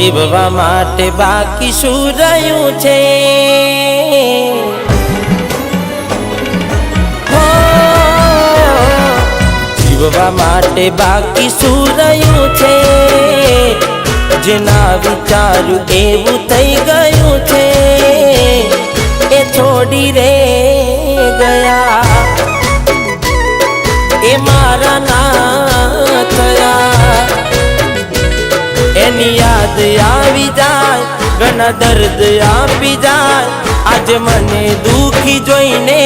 જીવવા માટે બાકી શું રહ્યું છે? જીવવા માટે બાકી શું રહ્યું છે? જેના વિચારું એવું થઈ ગયું છે એ છોડી રે ગયા, એ મારા ના થયા. એની યાદ આવી જાય, ઘણા દર્દ આપી જાય. આજે મને દુખી જોઈને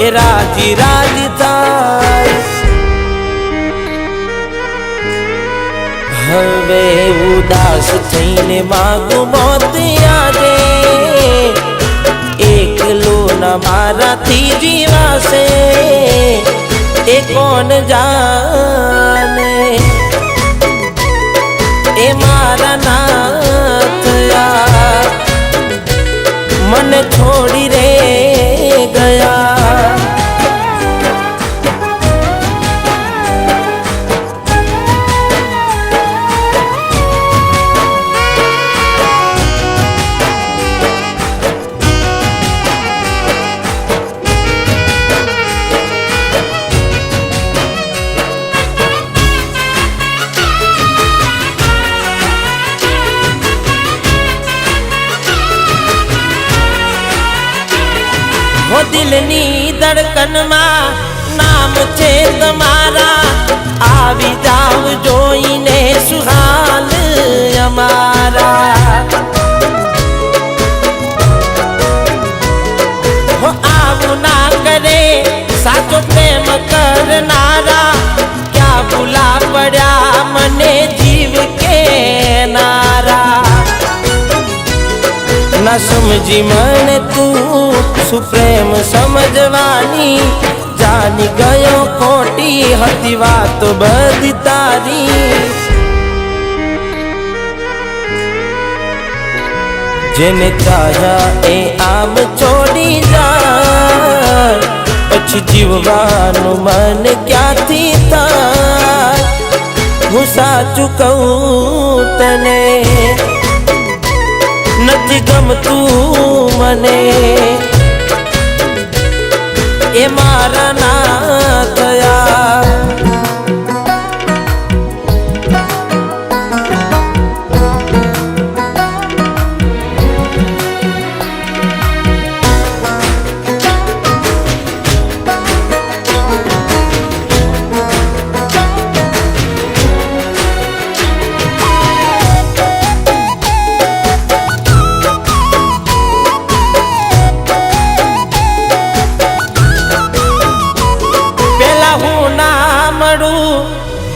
એ રાજી રાજી થાય. હવે ઉદાસ થઈને માગું મોત આજે, એકલો ના મારાથી જીવાશે એ કોણ જાણે? એ મારા ના થયા, મને છોડી રે ગયા. हो दिलनी धड़कन में नाम छे तमारा, आवी जाव जोईने सुहाल अमारा. हो आवू ना करे साचो प्रेम करनारा, क्या भूला पड़ा मने जीव के नारा. ना समझी मन तू सुप्रेम समझवानी, जानी गयो खोटी हती वात बधी तारी. जेने चाह्या ए आम छोड़ी जाय, पछी जीववानुं मन क्यांथी थाय? हुं साचुं कहूं तने नथी गमतुं मने, ए मारा ना थया.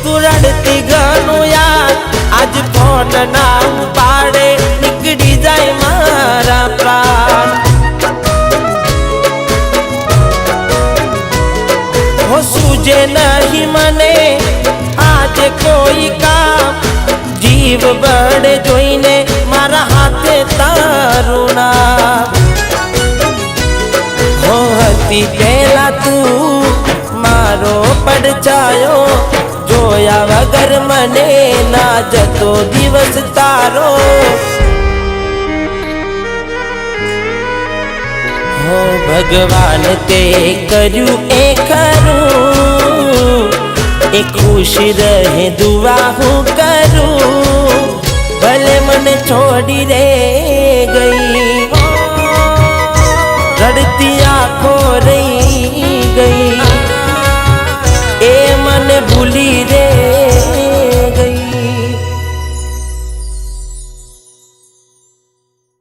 तू रड़ती घणुं यार, आज फोन ना उपाड़े निकली जाए मारा प्राण. हो सूझे नहीं मने आज कोई काम, जीव बड़े जोईने मारा हाथे तारुं नाम. हो हती पहला तू मारो પડછાયો, જોયા વગર મને ના જતો દિવસ તારો. હો ભગવાન તે કર્યું એ ખરું, એ ખુશ રહે દુઆ હું કરું. ભલે મને છોડી રે ગઈ, રડતી આંખો રહી